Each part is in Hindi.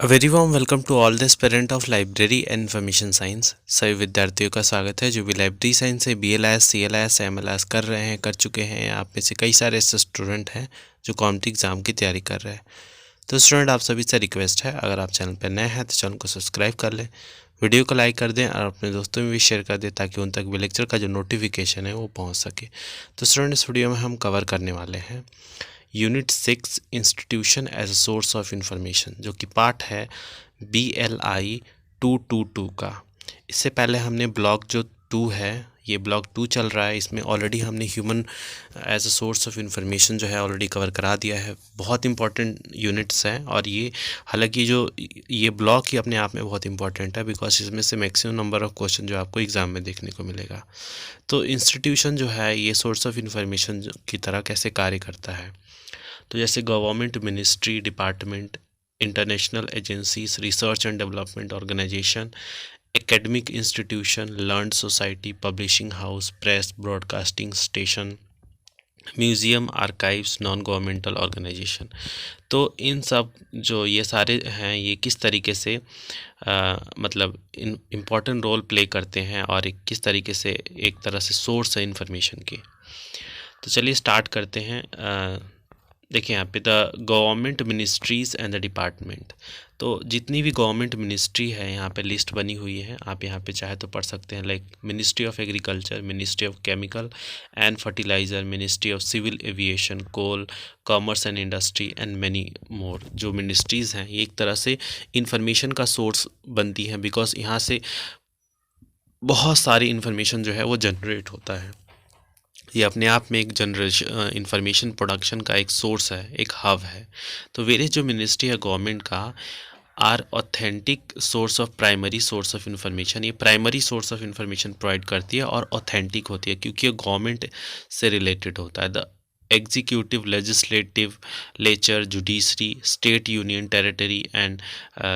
Very warm welcome to all the aspirant of library and information science. सभी विद्यार्थियों का स्वागत है जो भी लाइब्रेरी साइंस से BLS CLS MLS कर रहे हैं, कर चुके हैं। आप में से कई सारे ऐसे स्टूडेंट हैं जो कॉम्पिटिटिव एग्जाम की तैयारी कर रहे हैं। तो स्टूडेंट, आप सभी से रिक्वेस्ट है, अगर आप चैनल पर नए हैं तो चैनल को सब्सक्राइब कर लें, वीडियो को लाइक कर दें और अपने दोस्तों में भी शेयर कर दें ताकि उन तक भी लेक्चर का जो नोटिफिकेशन है वो पहुँच सके। तो स्टूडेंट, इस वीडियो में हम कवर करने वाले हैं unit 6 institution as a source of information, जो कि पार्ट है BLI 222 का। इससे पहले हमने ब्लॉक जो 2 है, ये ब्लॉक 2 चल रहा है, इसमें ऑलरेडी हमने human as a source of information जो है ऑलरेडी कवर करा दिया है। बहुत इंपॉर्टेंट यूनिट्स हैं और ये हालांकि जो ये ब्लॉक ही अपने आप में बहुत इंपॉर्टेंट है, बिकॉज इसमें से मैक्सिमम नंबर ऑफ क्वेश्चन जो आपको एग्जाम में देखने को मिलेगा। तो इंस्टीट्यूशन जो है ये सोर्स ऑफ इंफॉर्मेशन की तरह कैसे कार्य करता है। तो जैसे government, ministry, department, international agencies, research and development organisation, academic institution, learned society, publishing house, press, broadcasting station, museum, archives, non governmental organisation. तो इन सब जो ये सारे हैं ये किस तरीके से मतलब इम्पॉर्टेंट रोल प्ले करते हैं और किस तरीके से एक तरह से सोर्स है इन्फॉर्मेशन के। तो चलिए स्टार्ट करते हैं। देखिए यहाँ पे the government ministries and the department. तो जितनी भी गवर्नमेंट मिनिस्ट्री है यहाँ पे लिस्ट बनी हुई है, आप यहाँ पे चाहे तो पढ़ सकते हैं। Like ministry of agriculture, ministry of chemical and fertiliser, ministry of civil aviation, coal, commerce and industry and many more. जो मिनिस्ट्रीज़ हैं ये एक तरह से इंफॉर्मेशन का सोर्स बनती हैं, बिकॉज यहाँ से बहुत सारी इन्फॉर्मेशन जो है वो जनरेट होता है। ये अपने आप में एक जनरेशन इंफॉर्मेशन प्रोडक्शन का एक सोर्स है, एक हब है। तो वेरियस जो मिनिस्ट्री है गवर्नमेंट का are authentic source of primary source of information. ये primary source of information provide करती है और ऑथेंटिक होती है क्योंकि ये गवर्नमेंट से रिलेटेड होता है। The executive, legislative, lecture, judiciary, state, union territory and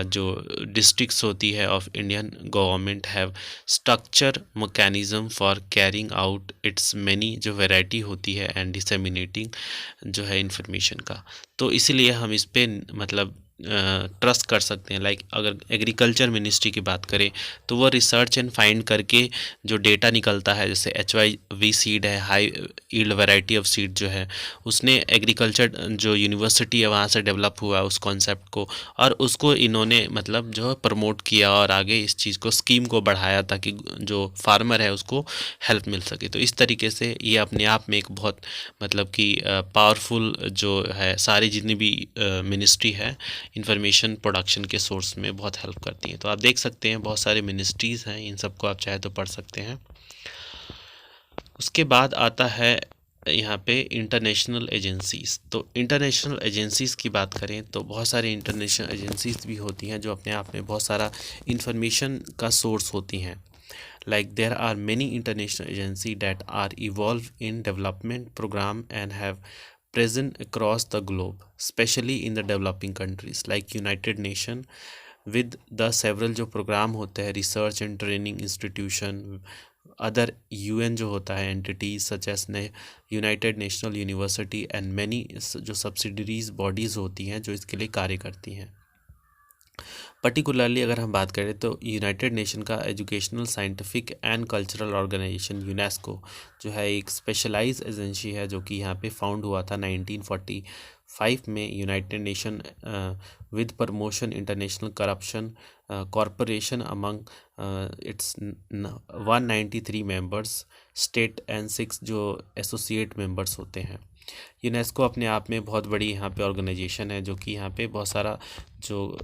जो डिस्ट्रिक्ट्स होती है of Indian government have structure mechanism for carrying out its many, जो वैरायटी होती है एंड डिसेमिनेटिंग जो है इंफॉर्मेशन का। तो इसीलिए हम इस पे मतलब ट्रस्ट कर सकते हैं। लाइक अगर एग्रीकल्चर मिनिस्ट्री की बात करें तो वो रिसर्च एंड फाइंड करके जो डेटा निकलता है, जैसे HYV सीड है, high yield variety of seed जो है, उसने एग्रीकल्चर जो यूनिवर्सिटी है वहाँ से डेवलप हुआ उस कॉन्सेप्ट को, और उसको इन्होंने मतलब जो प्रमोट किया और आगे इस चीज़ को, स्कीम को बढ़ाया ताकि जो फार्मर है उसको हेल्प मिल सके। तो इस तरीके से ये अपने आप में एक बहुत मतलब कि पावरफुल जो है, सारी जितनी भी मिनिस्ट्री है इंफॉर्मेशन प्रोडक्शन के सोर्स में बहुत हेल्प करती हैं। तो आप देख सकते हैं बहुत सारे मिनिस्ट्रीज़ हैं, इन सबको आप चाहे तो पढ़ सकते हैं। उसके बाद आता है यहाँ पे इंटरनेशनल एजेंसीज़। तो इंटरनेशनल एजेंसीज़ की बात करें तो बहुत सारी इंटरनेशनल एजेंसीज़ भी होती हैं जो अपने आप में बहुत सारा इंफॉर्मेशन का सोर्स होती हैं। Like there are many international agencies that are involved in development program and have present across the globe, especially in the developing countries like United Nation with the several जो प्रोग्राम होते हैं, research and training institution, other UN जो होता है entities such as United national university and many जो सब्सिडरीज बॉडीज़ होती हैं जो इसके लिए कार्य करती हैं। पर्टिकुलरली अगर हम बात करें तो यूनाइटेड नेशन का educational, scientific and cultural organisation UNESCO जो है एक स्पेशलाइज एजेंसी है जो कि यहाँ पे फाउंड हुआ था 1945 में। United nation with promotion international corruption corporation among it's 193 members state and 6 जो एसोसिएट मेंबर्स होते हैं। यूनेस्को अपने आप में बहुत बड़ी यहाँ पे ऑर्गेनाइजेशन है जो कि यहाँ पे बहुत सारा जो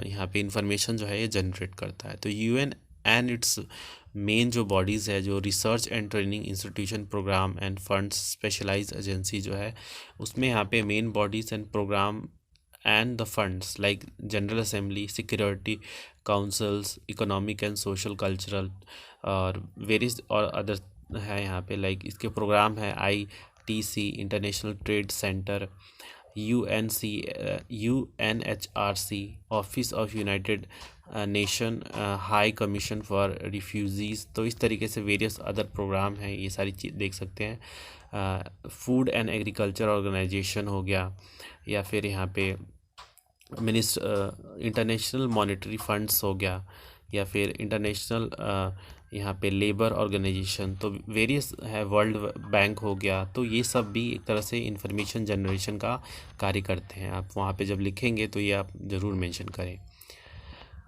यहाँ पे इंफॉर्मेशन जो है ये जनरेट करता है। तो UN एंड इट्स मेन जो बॉडीज़ है, जो research and training institution, programme and funds, specialise agency जो है, उसमें यहाँ पे main bodies and programme and the funds like General Assembly, Security Councils, economic and social cultural और वेरियस और अदर है यहाँ पे। लाइक इसके प्रोग्राम है ITC, International Trade Centre, UNHRC, office of United Nation, High Commission for refugees. तो इस तरीके से वेरियस अदर प्रोग्राम हैं, ये सारी चीज़ देख सकते हैं। फूड एंड एग्रीकल्चर ऑर्गेनाइजेशन हो गया, या फिर यहाँ पे इंटरनेशनल मॉनेटरी फंड्स हो गया, या फिर इंटरनेशनल यहाँ पे लेबर ऑर्गेनाइजेशन, तो वेरियस है, वर्ल्ड बैंक हो गया, तो ये सब भी एक तरह से इंफॉर्मेशन जनरेशन का कार्य करते हैं। आप वहाँ पे जब लिखेंगे तो ये आप ज़रूर मेंशन करें।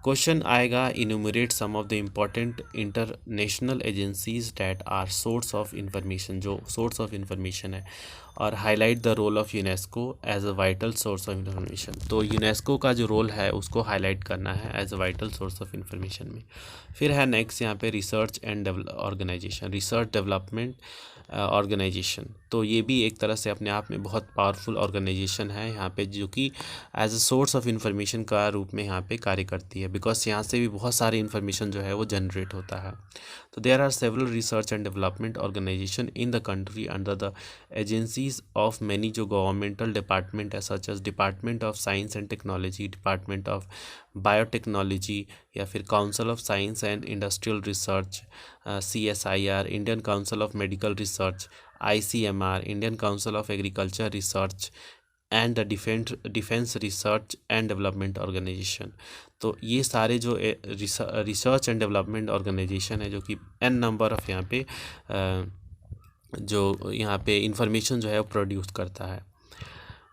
क्वेश्चन आएगा, enumerate some of the important international agencies that are source of information, जो सोर्स ऑफ इंफॉर्मेशन है, और highlight the role of UNESCO as a vital source of information. तो यूनेस्को का जो रोल है उसको हाईलाइट करना है as a vital source of information में। फिर है नेक्स्ट यहाँ पे research and organisation, research development organisation, तो ये भी एक तरह से अपने आप में बहुत पावरफुल ऑर्गेनाइजेशन है यहाँ पे, जो कि as a source of information का रूप में यहाँ पे कार्य करती है, बिकॉज यहाँ से भी बहुत सारी इंफॉर्मेशन जो है वो जनरेट होता है। तो there are several research and development organisation in the country under the agencies of many जो गवर्नमेंटल डिपार्टमेंट है, such as department of science and technology, department of biotechnology, या फिर council of science and industrial research, CSIR, Indian council of medical research, ICMR, Indian council of agriculture research, and the defence research and development organisation. तो ये सारे जो रिसर्च एंड डेवलपमेंट ऑर्गेनाइजेशन है, जो कि n नंबर ऑफ यहाँ पे जो यहाँ पे इंफॉर्मेशन जो है वो प्रोड्यूस करता है।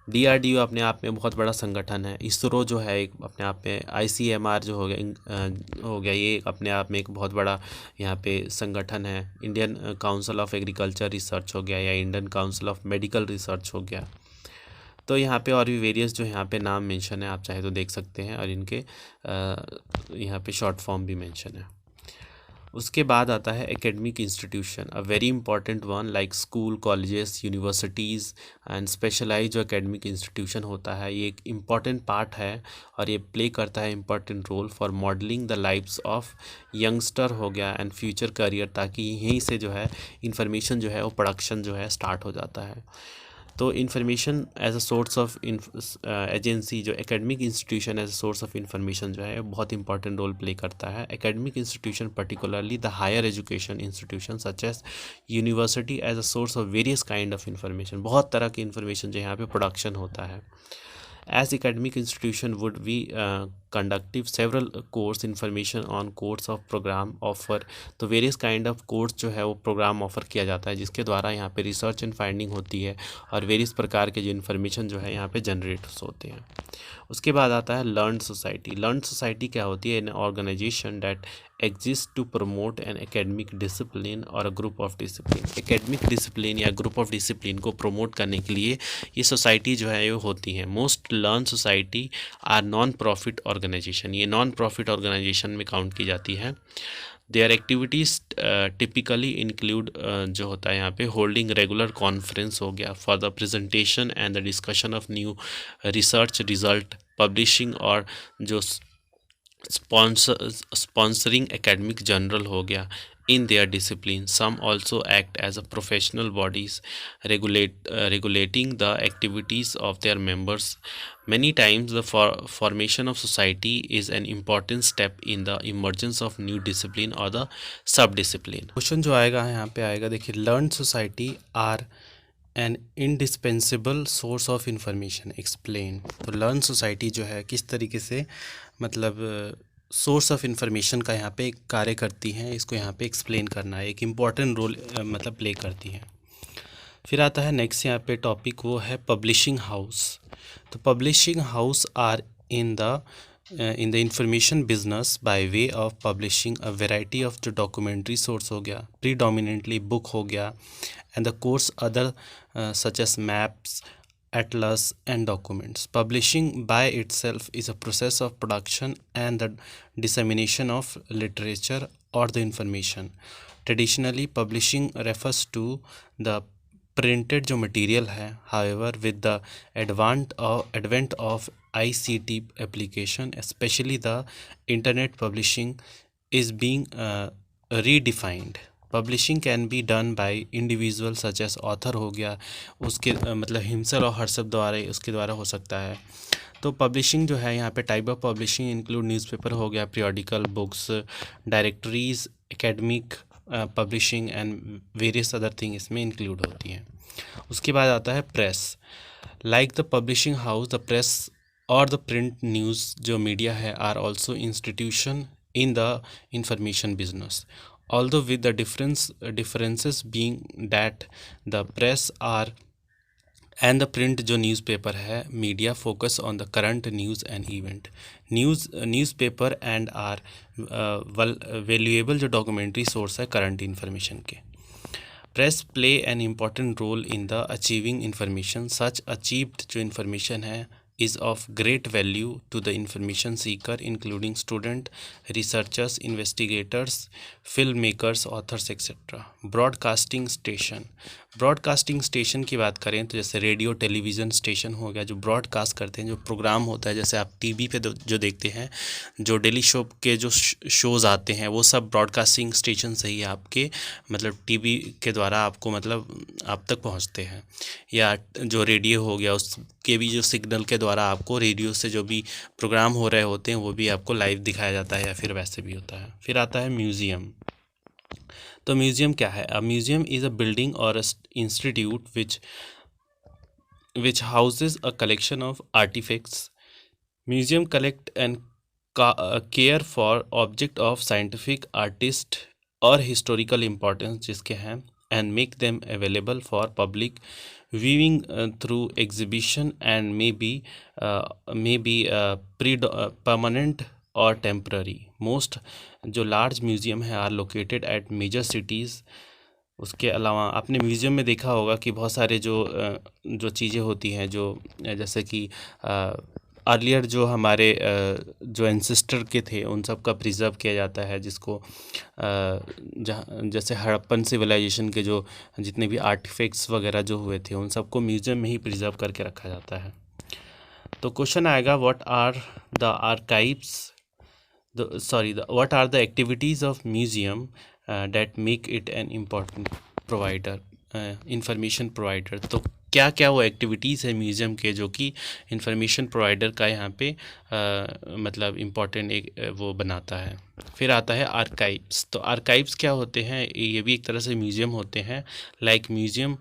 DRDO अपने आप में बहुत बड़ा संगठन है। इसरो जो है एक अपने आप में, ICMR जो हो गया ये अपने आप में एक बहुत बड़ा यहाँ पे संगठन है। Indian council of agriculture research हो गया, या Indian council of medical research हो गया। तो यहाँ पे और भी वेरियस जो यहाँ पे नाम मेंशन है, आप चाहे तो देख सकते हैं, और इनके यहाँ पे शॉर्ट फॉर्म भी मेंशन है। उसके बाद आता है academic institution, a very important one, like school, colleges, universities and specialise जो एकेडमिक इंस्टीट्यूशन होता है, ये एक इम्पॉर्टेंट पार्ट है, और ये प्ले करता है important role for modelling the lifes of youngster हो गया एंड फ्यूचर करियर, ताकि यहीं से जो है इंफॉर्मेशन जो है वो प्रोडक्शन जो है स्टार्ट हो जाता है। तो information as a source of agency, जो academic institution as a source of information जो है बहुत इंपॉर्टेंट रोल प्ले करता है। Academic institution particularly the higher education institution such as university as a source of various kind of information, बहुत तरह की इंफॉर्मेशन जो यहाँ पे प्रोडक्शन होता है। As academic institution would we conductive several course information on course of program offer, तो वेरियस काइंड ऑफ कोर्स जो है वो प्रोग्राम ऑफर किया जाता है, जिसके द्वारा यहाँ पे रिसर्च एंड फाइंडिंग होती है, और वेरियस प्रकार के जो इन्फॉर्मेशन जो है यहाँ पे जनरेट होते हैं। उसके बाद आता है लर्न सोसाइटी। लर्न सोसाइटी क्या होती है? An organization that exist to promote an academic discipline और a group of discipline. Academic discipline या ग्रुप ऑफ डिसिप्लिन को प्रमोट करने के लिए ये सोसाइटी जो है वो होती हैं। Most learn society are non profit organisation, ये नॉन प्रॉफिट ऑर्गेनाइजेशन में काउंट की जाती है। देयर एक्टिविटीज़ टिपिकली इंक्लूड जो होता है यहाँ पे होल्डिंग रेगुलर कॉन्फ्रेंस हो गया for the presentation and the discussion of new research result, publishing और जो स्पॉन्सरिंग एकेडमिक जर्नल हो गया in their discipline. Some also act as a professional bodies regulating the activities of their members. Many times the formation of society is an important step in the emergence of new discipline or the sub discipline. Question जो आएगा यहाँ पे आएगा, देखिए, learn society are an indispensable source of information explain. तो लर्न सोसाइटी जो है किस तरीके से मतलब सोर्स ऑफ इंफॉर्मेशन का यहाँ पे कार्य करती हैं, इसको यहाँ पे एक्सप्लेन करना है, एक इम्पॉर्टेंट रोल मतलब प्ले करती हैं। फिर आता है नेक्स्ट यहाँ पे टॉपिक, वो है पब्लिशिंग हाउस। तो publishing house are in the information business by way of publishing a variety of जो डॉक्यूमेंट्री सोर्स हो गया, प्रीडोमिनेंटली बुक हो गया, and the course other such as maps, atlas and documents. Publishing by itself is a process of production and the dissemination of literature or the information. Traditionally publishing refers to the printed जो material है, however with the advent of ICT application, especially the internet, publishing is being redefined. Publishing can be done by individual such as author हो गया, उसके मतलब हिमसेल्फ और हर्सेल्फ द्वारा उसके द्वारा हो सकता है। तो पब्लिशिंग जो है यहाँ पे type of publishing include newspaper हो गया, periodical, books, directories, academic publishing and various other thing इसमें इंक्लूड होती हैं। उसके बाद आता है press. Like the publishing house, the press और द प्रिंट न्यूज़ जो मीडिया है are also institution in the information business, although with the differences being that the press are and the print जो न्यूज़पेपर है media focus on the current news and event, newspaper and are valuable जो डॉक्यूमेंट्री सोर्स है करंट इन्फॉर्मेशन के। Press play an important role in the achieving information, such achieved जो इन्फॉर्मेशन है is of great value to the information seeker including student, researchers, investigators, filmmakers, authors etc. Broadcasting station की बात करें तो जैसे रेडियो टेलीविज़न स्टेशन हो गया जो ब्रॉडकास्ट करते हैं, जो प्रोग्राम होता है जैसे आप टीवी पे जो देखते हैं, जो डेली शो के जो शोज़ आते हैं वो सब ब्रॉडकास्टिंग स्टेशन से ही आपके मतलब टीवी के द्वारा आपको मतलब आप तक पहुंचते हैं। या जो रेडियो हो गया उसके भी जो सिग्नल के द्वारा आपको रेडियो से जो भी प्रोग्राम हो रहे होते हैं वो भी आपको लाइव दिखाया जाता है या फिर वैसे भी होता है। फिर आता है म्यूज़ियम। तो म्यूज़ियम क्या है? अ म्यूज़ियम इज़ अ बिल्डिंग और institute which houses a collection of artifacts. Museum collect and care for object of scientific, artist और historical importance जिसके हैं and make them available for public viewing through exhibition and may be permanent or temporary. Most जो लार्ज म्यूज़ियम है are located at major cities. उसके अलावा आपने म्यूज़ियम में देखा होगा कि बहुत सारे जो चीज़ें होती हैं जो जैसे कि अर्लियर जो हमारे जो एंसेस्टर के थे उन सब का प्रिजर्व किया जाता है, जिसको जहाँ जैसे हड़प्पन सिविलाइजेशन के जो जितने भी आर्टिफैक्ट्स वगैरह जो हुए थे उन सबको म्यूज़ियम में ही प्रिजर्व करके रखा जाता है। तो क्वेश्चन आएगा what are the archives what are the activities of museum that make it an important provider information provider. तो क्या क्या वो एक्टिविटीज़ है म्यूज़ियम के जो कि इंफॉर्मेशन प्रोवाइडर का यहाँ पे मतलब इम्पॉर्टेंट एक वो बनाता है। फिर आता है आर्काइव्स। तो आर्काइव्स क्या होते हैं? ये भी एक तरह से म्यूज़ियम होते हैं। Like museum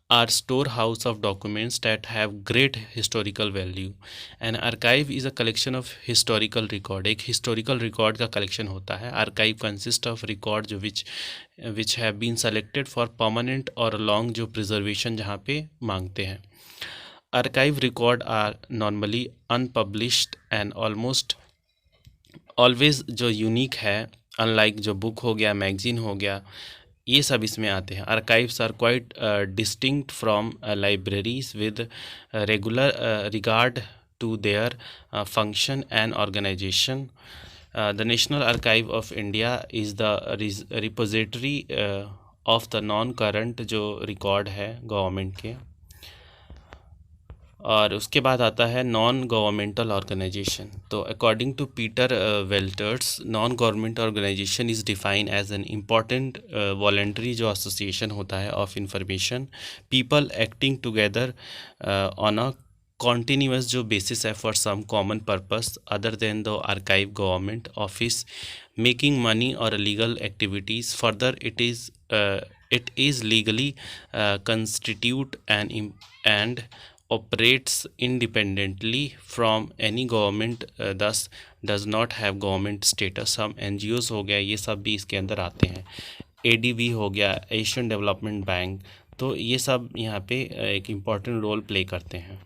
are storehouse of documents that have great historical value. An archive is a collection of historical record. एक historical record का collection होता है। Archive consist of record जो which have been selected for permanent or long जो preservation जहाँ पे मांगते हैं। Archive record are normally unpublished and almost always जो unique है, unlike जो book हो गया, magazine हो गया, ये सब इसमें आते हैं। Archives are quite distinct from libraries with regular regard to their function and organization. The national archive of India is the repository of the non current जो रिकॉर्ड है गवर्नमेंट के। और उसके बाद आता है नॉन गवर्नमेंटल ऑर्गेनाइजेशन। तो according to Peter Welters, non government organization is defined as an important voluntary जो एसोसिएशन होता है of information people acting together on a continuous जो बेसिस है for some common purpose other than the archive government office making money और legal activities. Further it is legally constitute and operates independently from any government, thus does not have government status। हम NGOs हो गया ये सब भी इसके अंदर आते हैं। ADB हो गया, एशियन डेवलपमेंट बैंक, तो ये सब यहाँ पे एक इम्पॉर्टेंट रोल प्ले करते हैं।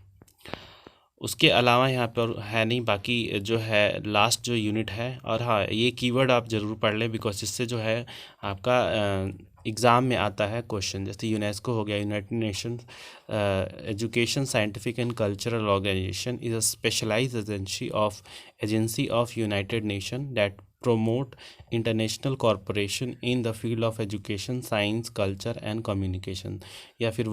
उसके अलावा यहाँ पर है नहीं, बाकी जो है लास्ट जो यूनिट है। और हाँ, ये कीवर्ड आप ज़रूर पढ़ लें बिकॉज इससे जो है आपका एग्ज़ाम में आता है क्वेश्चन। जैसे यूनेस्को हो गया, United Nations Education Scientific and cultural Organisation is a specialised agency of United Nation that promote international cooperation in the field of education, science, culture and communication। या फिर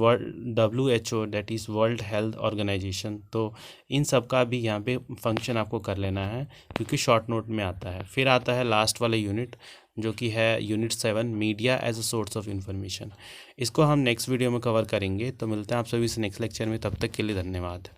WHO that is World Health Organisation. तो इन सब का भी यहाँ पे फंक्शन आपको कर लेना है क्योंकि शॉर्ट नोट में आता है। फिर आता है लास्ट वाला यूनिट जो कि है unit 7 media as a source of information. इसको हम नेक्स्ट वीडियो में कवर करेंगे। तो मिलते हैं आप सभी से नेक्स्ट लेक्चर में, तब तक के लिए धन्यवाद।